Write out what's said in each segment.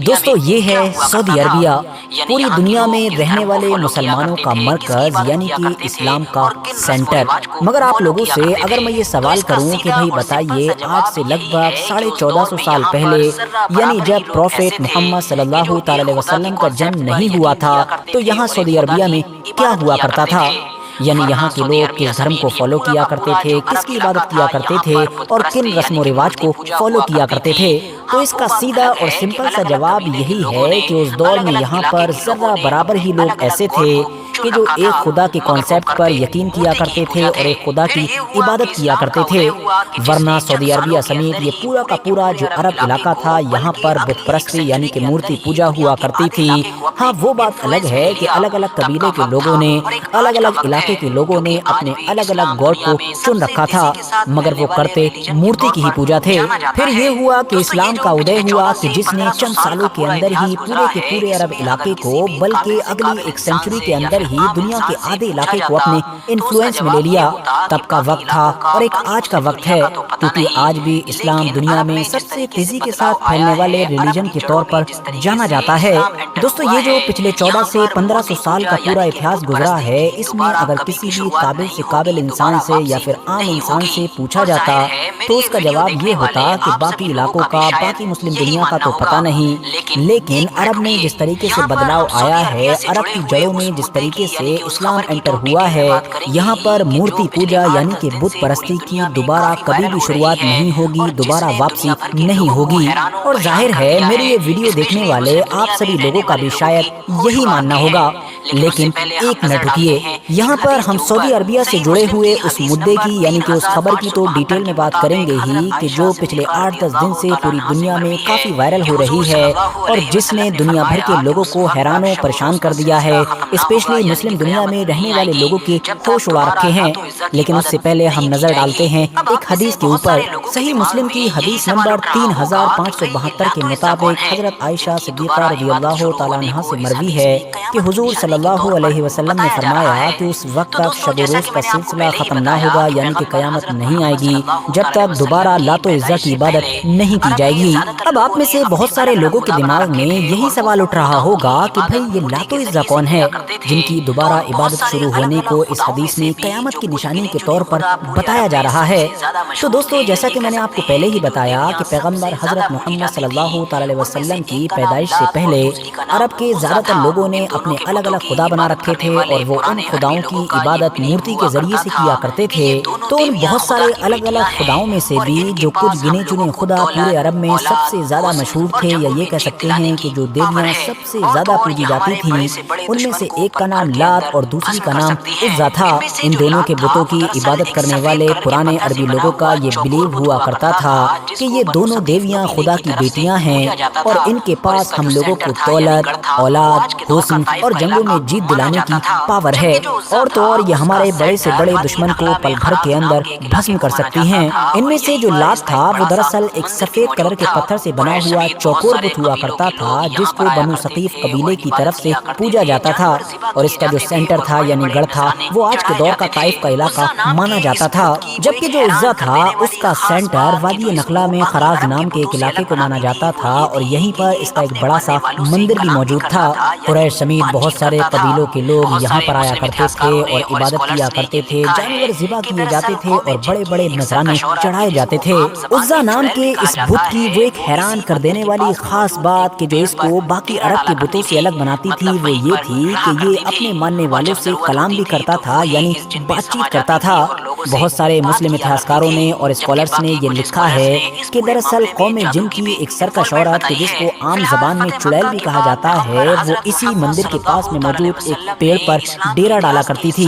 دوستو یہ ہے سعودی عربیہ، پوری دنیا میں رہنے والے مسلمانوں کا مرکز یعنی کہ اسلام کا سینٹر۔ مگر آپ لوگوں سے اگر میں یہ سوال کروں کہ بھائی بتائیے آج سے لگ بھگ 1450 سال پہلے یعنی جب پروفیٹ محمد صلی اللہ تعالی علیہ وسلم کا جنم نہیں ہوا تھا تو یہاں سعودی عربیہ میں کیا ہوا کرتا تھا؟ یعنی یہاں کے لوگ کس دھرم کو فالو کیا کرتے تھے، کس کی عبادت کیا کرتے تھے اور کن رسم و رواج کو فالو کیا کرتے تھے؟ تو اس کا سیدھا اور سمپل سا جواب یہی ہے کہ اس دور میں یہاں پر ذرہ برابر ہی لوگ ایسے تھے کہ جو ایک خدا کے کانسیپٹ پر یقین کیا کرتے تھے اور ایک خدا کی عبادت کیا کرتے تھے، ورنہ سعودی عربیہ سمیت یہ پورا کا پورا جو عرب علاقہ تھا یہاں پر بت پرستی یعنی کہ مورتی پوجا ہوا کرتی تھی۔ ہاں وہ بات الگ ہے کہ الگ الگ قبیلے کے لوگوں نے، الگ الگ علاقے کے لوگوں نے اپنے الگ الگ گاڈ کو چن رکھا تھا، مگر وہ کرتے مورتی کی ہی پوجا تھے۔ پھر یہ ہوا کہ اسلام کا ادے ہوا کہ جس نے چند سالوں کے اندر ہی پورے کے پورے عرب علاقے کو بلکہ اگلی ایک سینچری کے اندر ہی دنیا کے آدھے علاقے کو اپنے انفلوئنس میں لے لیا۔ تب کا وقت تھا اور ایک آج کا وقت ہے، کیونکہ آج بھی اسلام دنیا میں سب سے تیزی کے ساتھ پھیلنے والے ریلیجن کے طور پر جانا جاتا ہے۔ دوستو یہ جو پچھلے 14 سے 1500 سال کا پورا اتہاس گزرا ہے، اس میں اگر کسی بھی قابل سے قابل انسان سے یا پھر عام انسان سے پوچھا جاتا تو اس کا جواب یہ ہوتا کہ باقی علاقوں کا، باقی مسلم دنیا کا تو پتہ نہیں، لیکن عرب میں جس طریقے سے بدلاؤ آیا ہے، عرب کی جڑوں میں جس طریقے سے اسلام انٹر ہوا ہے، یہاں پر مورتی پوجا یعنی کہ بت پرستی کی دوبارہ کبھی بھی شروعات نہیں ہوگی، دوبارہ واپسی نہیں ہوگی۔ اور ظاہر ہے میری یہ ویڈیو دیکھنے والے آپ سبھی لوگوں کا بھی شاید یہی ماننا ہوگا، لیکن ایک منٹ رکیے، یہاں پر ہم سعودی عربیہ سے جڑے ہوئے اس مدعے کی یعنی کہ اس خبر کی تو ڈیٹیل میں بات کریں گے ہی کہ جو پچھلے 8-10 دن سے پوری دنیا میں کافی وائرل ہو رہی ہے اور جس نے دنیا بھر کے لوگوں کو حیران و پریشان کر دیا ہے، اسپیشلی مسلم دنیا میں رہنے والے لوگوں کے ہوش اڑا رکھے ہیں۔ لیکن اس سے پہلے ہم نظر ڈالتے ہیں ایک حدیث کے اوپر۔ صحیح مسلم کی حدیث نمبر 3572 کے مطابق حضرت عائشہ صدیقہ رضی اللہ تعالیٰ عنہا سے مروی ہے کہ حضور صلی اللہ علیہ وسلم نے فرمایا کہ اس وقت تک شب و روز کا سلسلہ ختم نہ ہوگا یعنی کہ قیامت نہیں آئے گی جب تک دوبارہ لات و عزا کی عبادت نہیں کی جائے گی۔ اب آپ میں سے بہت سارے لوگوں کے دماغ میں یہی سوال اٹھ رہا ہوگا کہ بھئی یہ لات و عزا کون ہے جن کی دوبارہ عبادت شروع ہونے کو اس حدیث میں قیامت کی نشانی کے طور پر بتایا جا رہا ہے؟ تو دوستو جیسا کہ میں نے آپ کو پہلے ہی بتایا کہ پیغمبر حضرت محمد صلی اللہ تعالی علیہ وسلم کی پیدائش سے پہلے عرب کے زیادہ تر لوگوں نے اپنے الگ الگ خدا بنا رکھے تھے اور وہ ان خداؤں کی عبادت مورتی کے ذریعے سے کیا کرتے تھے۔ تو ان بہت سارے الگ الگ خداؤں میں سے بھی جو کچھ گنے چنے خدا پورے عرب میں سب سے زیادہ مشہور تھے، یا یہ کہہ سکتے ہیں کہ جو دیویاں سب سے زیادہ پوجی جاتی تھیں، ان میں سے ایک کا نام لات اور دوسری کا نام عزا تھا۔ ان دونوں کے بتوں کی عبادت کرنے والے پرانے عربی لوگوں کا یہ بلیو ہوا کرتا تھا کہ یہ دونوں دیویاں خدا کی بیٹیاں ہیں اور ان کے پاس ہم لوگوں کو دولت، اولاد، حسن اور جنگوں میں جیت دلانے کی پاور ہے، اور تو اور یہ ہمارے بڑے سے بڑے دشمن کو پل بھر کے اندر بھسم کر سکتی ہیں۔ ان میں سے جو لات تھا وہ دراصل ایک سفید کلر کے پتھر سے بنا ہوا چوکور بت ہوا کرتا تھا جس کو بنو ثقیف قبیلے کی طرف سے پوجا جاتا تھا، اور اس کا جو سینٹر تھا یعنی گڑھ تھا وہ آج کے دور کا طائف کا علاقہ مانا جاتا تھا، جبکہ جو عزا تھا اس کا سینٹر وادی نخلا میں خراز نام کے ایک علاقے کو مانا جاتا تھا، اور یہیں پر اس کا ایک بڑا سا مندر بھی موجود تھا۔ قریش سمیت بہت سارے قبیلوں کے لوگ یہاں پر آیا کرتے تھے اور عبادت کیا کرتے تھے، جانور ذبح کیے جاتے تھے اور بڑے بڑے نذرانے چڑھائے جاتے تھے۔ عزا نام کے اس بت کی وہ ایک حیران کر دینے والی خاص بات کہ جو اس کو باقی عرب کے بتوں سے الگ بناتی تھی وہ یہ تھی کہ یہ اپنے ماننے والوں سے کلام بھی کرتا تھا یعنی بات چیت کرتا تھا۔ بہت سارے مسلم اتہاسکاروں نے اور اسکالرس نے یہ لکھا ہے کہ دراصل قوم جن کی ایک سرکش عورت جس کو عام زبان میں چڑیل بھی کہا جاتا ہے وہ اسی مندر کے پاس میں موجود ایک پیڑ پر ڈیرا ڈالا کرتی تھی،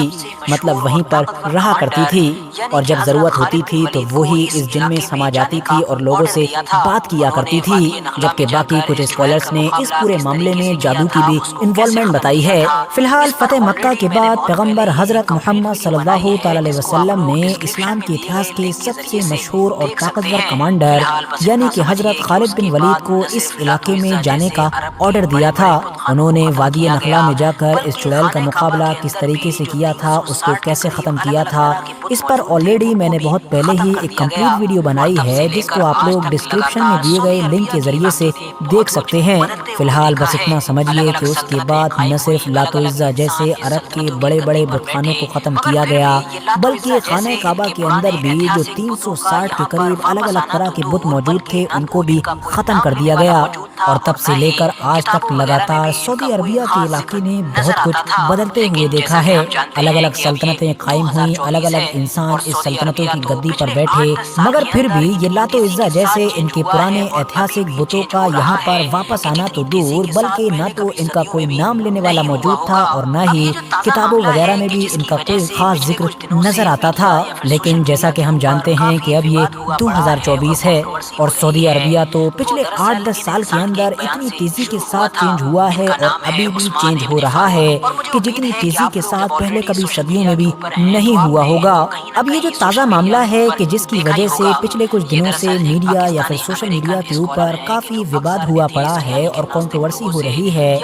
مطلب وہیں پر رہا کرتی تھی، اور جب ضرورت ہوتی تھی تو وہی اس جن میں سما جاتی تھی اور لوگوں سے بات کیا کرتی تھی، جبکہ باقی کچھ اسکالرس نے اس پورے معاملے میں جادو کی بھی انوالومنٹ بتائی ہے۔ فی الحال فتح مکہ کے بعد پیغمبر حضرت محمد صلی اللہ تعالی علیہ وسلم نے اسلام کے اتہاس کے سب سے مشہور اور طاقتور کمانڈر یعنی کہ حضرت خالد بن ولید کو اس علاقے میں جانے کا آرڈر دیا تھا۔ انہوں نے وادی نخلا میں جا کر اس چڑیل کا مقابلہ کس طریقے سے کیا تھا، اس کو کیسے ختم کیا تھا، اس پر آلریڈی میں نے بہت پہلے ہی ایک کمپلیٹ ویڈیو بنائی ہے، جس کو آپ لوگ ڈسکرپشن میں دیے گئے لنک کے ذریعے سے دیکھ سکتے ہیں۔ فی الحال بس اتنا سمجھیے کہ اس کے بعد نہ صرف لات و عزا جیسے عرب کے بڑے بڑے بت خانوں کو ختم کیا گیا، بلکہ خانہ کعبہ کے اندر بھی جو 360 کے قریب الگ الگ طرح کے بت موجود تھے ان کو بھی ختم کر دیا گیا۔ اور تب سے لے کر آج تک لگاتار سعودی عربیہ کے علاقے نے بہت کچھ بدلتے ہوئے دیکھا ہے۔ الگ الگ سلطنتیں قائم ہوئیں، الگ الگ انسان اس سلطنتوں کی گدی پر بیٹھے، مگر پھر بھی یہ لات و عزا جیسے ان کے پرانے ایتہاسک بتوں کا یہاں پر واپس آنا تو دور، بلکہ نہ تو ان کا کوئی نام لینے والا موجود تھا اور نہ ہی کتابوں وغیرہ میں بھی ان کا کوئی خاص ذکر نظر آتا تھا۔ لیکن جیسا کہ ہم جانتے ہیں کہ اب یہ 2024 ہے اور سعودی عربیہ تو پچھلے 8-10 سال کے اندر اتنی تیزی کے ساتھ چینج ہوا ہے اور ابھی بھی چینج ہو رہا ہے کہ جتنی تیزی کے ساتھ پہلے کبھی صدیوں میں بھی نہیں ہوا ہوگا۔ اب یہ جو تازہ معاملہ ہے کہ جس کی وجہ سے پچھلے کچھ دنوں سے میڈیا یا پھر سوشل میڈیا کے اوپر کافی وواد ہوا پڑا ہے اور کنٹروورسی ہو رہی ہے،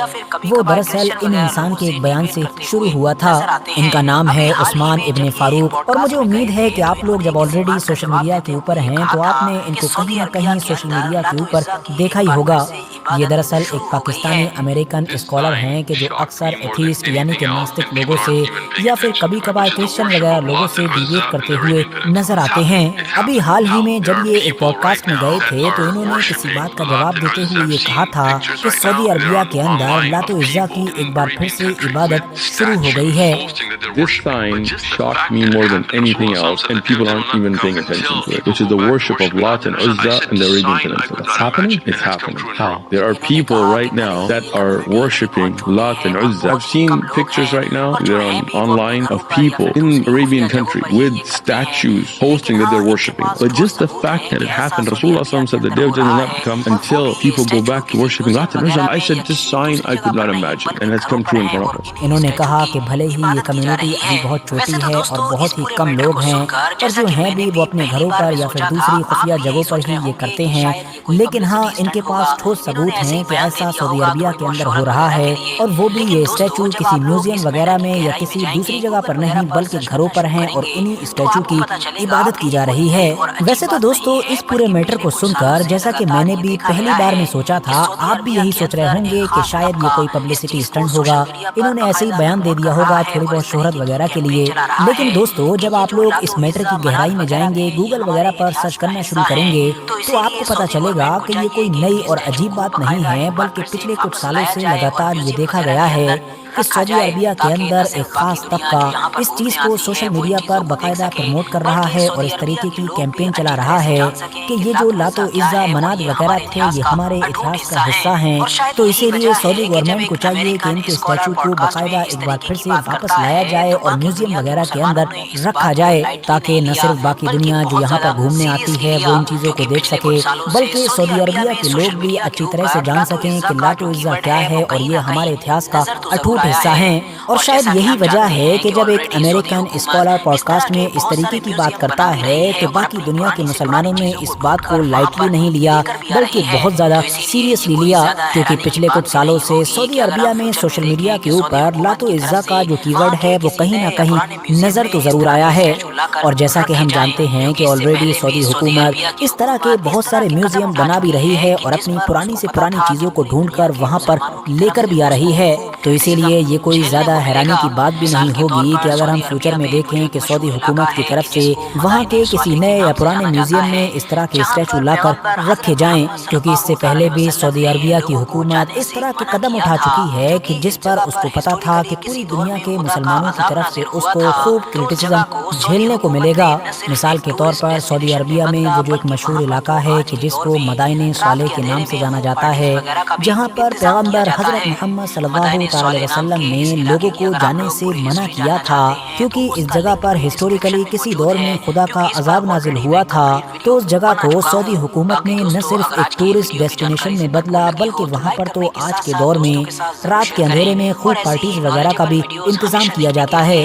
وہ دراصل ان انسان کے ایک بیان سے شروع ہوا تھا۔ ان کا نام ہے عثمان ابن فاروق، اور مجھے امید ہے کہ آپ لوگ جب آلریڈی سوشل میڈیا کے اوپر ہیں تو آپ نے ان کو کہیں نہ کہیں سوشل میڈیا کے اوپر دیکھا ہی ہوگا۔ یہ دراصل ایک پاکستانی امریکن اسکالر ہیں کہ جو اکثر ایتھیسٹ یعنی کہ ناستک لوگوں سے یا پھر کبھی کبھار کرسچن وغیرہ لوگوں سے ڈیبیٹ کرتے ہوئے نظر آتے ہیں۔ ابھی حال ہی میں جب یہ ایک پوڈ کاسٹ میں گئے تھے تو انہوں نے کسی بات کا جواب دیتے ہوئے یہ کہا تھا کہ سعودی عربیہ کے اندر لات و عزا کی ایک بار پھر سے عبادت شروع ہو گئی ہے۔ This sign shocked me more than anything else, and people aren't even paying attention to it, which is the worship of Lat and Uzza in the Arabian Peninsula. It's happening? It's happening. How? There are people right now that are worshipping Lat and Uzza. I've seen pictures right now, they're online, of people in Arabian country with statues posting that they're worshipping. But just the fact that it happened, Rasulullah SAW said the day of Jannah will not come until people go back to worshipping Lat and Uzza. I said, this sign I could not imagine, and it's come true in front of us. انہوں نے کہا کہ بھلے ہی یہ community ابھی بہت چھوٹی ہے اور بہت ہی کم لوگ ہیں، اور جو ہیں بھی وہ اپنے گھروں پر یا پھر دوسری خفیہ جگہوں پر ہی یہ کرتے ہیں، لیکن ہاں ان کے پاس ٹھوس ثبوت ہیں کہ ایسا سعودی عربیہ کے اندر ہو رہا ہے، اور وہ بھی یہ اسٹیچو کسی میوزیم وغیرہ میں یا کسی دوسری جگہ پر نہیں بلکہ گھروں پر ہیں اور انہی اسٹیچو کی عبادت کی جا رہی ہے۔ ویسے تو دوستو اس پورے میٹر کو سن کر جیسا کہ میں نے بھی پہلی بار میں سوچا تھا، آپ بھی یہی سوچ رہے ہوں گے کہ شاید یہ کوئی پبلسٹی اسٹنٹ ہوگا، انہوں نے ایسے ہی بیان دے دیا ہوگا تھوڑی بہت شہرت وغیرہ کے لیے۔ لیکن دوستو جب آپ لوگ اس میٹر کی گہرائی میں جائیں گے، گوگل وغیرہ پر سرچ کرنا شروع کریں گے تو آپ کو پتا چلے گا کہ یہ کوئی نئی اور عجیب بات نہیں ہے، بلکہ پچھلے کچھ سالوں سے لگاتار یہ دیکھا گیا ہے کہ سعودی عربیہ کے اندر ایک خاص طبقہ اس چیز کو سوشل میڈیا پر باقاعدہ پروموٹ کر رہا ہے اور اس طریقے کی کیمپین چلا رہا ہے کہ یہ جو لات و عزا مناد وغیرہ تھے یہ ہمارے اتہاس کا حصہ ہیں، تو اسی لیے سعودی گورنمنٹ کو چاہیے کہ ان کے اسٹیچو کو باقاعدہ ایک بار پھر سے واپس لایا جائے اور میوزیم وغیرہ کے اندر رکھا جائے، تاکہ نہ صرف باقی دنیا جو یہاں پر گھومنے آتی ہے وہ ان چیزوں کو دیکھ سکے، بلکہ سعودی عربیہ کے لوگ بھی اچھی طرح سے جان سکیں کہ لات و عزا کیا ہے اور یہ ہمارے اتہاس کا اٹوٹ حصہ ہیں۔ اور شاید یہی وجہ ہے کہ جب ایک امریکن اسکالر پوڈ کاسٹ میں اس طریقے کی بات کرتا ہے تو باقی دنیا کے مسلمانوں نے اس بات کو لائٹلی نہیں لیا بلکہ بہت زیادہ سیریسلی لیا، کیونکہ پچھلے کچھ سالوں سے سعودی عربیہ میں سوشل میڈیا کے اوپر لات و عزا کا جو کی ورڈ ہے وہ کہیں نہ کہیں نظر تو ضرور آیا ہے۔ اور جیسا کہ ہم جانتے ہیں کہ آلریڈی سعودی حکومت اس طرح کے بہت سارے میوزیم بنا بھی رہی ہے اور اپنی پرانی سے پرانی چیزوں کو ڈھونڈ کر وہاں پر لے کر بھی آ رہی ہے، تو اسی لیے یہ کوئی زیادہ حیرانی کی بات بھی نہیں ہوگی کہ اگر ہم فیوچر میں دیکھیں کہ سعودی حکومت کی طرف سے وہاں کے کسی نئے یا پرانے میوزیم میں اس طرح کے اسٹیچو لا کر رکھے جائیں، کیونکہ اس سے پہلے بھی سعودی عربیہ کی حکومت اس طرح کے قدم اٹھا چکی ہے کہ جس پر اس کو پتا تھا کہ پوری دنیا کے مسلمانوں کی طرف سے اس کو خوب کرٹیسزم جھیلنے کو ملے گا۔ مثال کے طور پر سعودی عربیہ میں وہ جو ایک مشہور علاقہ ہے کہ جس کو مدائن صالح کے نام سے جانا جاتا ہے، جہاں پر پیغمبر حضرت محمد صلی اللہ تعالیٰ علیہ وسلم نے لوگوں کو جانے سے منع کیا تھا، کیونکہ اس جگہ پر ہسٹوریکلی کسی دور میں خدا کا عذاب نازل ہوا تھا، تو اس جگہ کو سعودی حکومت نے نہ صرف ایک ٹورسٹ ڈیسٹینیشن میں بدلا، بلکہ وہاں پر تو آج کے دور میں رات کے اندھیرے میں خوب پارٹیز وغیرہ کا بھی انتظام کیا جاتا ہے۔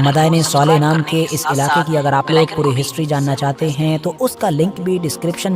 مدائن صالح نام کے اس علاقے کی اگر آپ لوگ پوری ہسٹری جاننا چاہتے ہیں تو اس کا لنک بھی ڈسکرپشن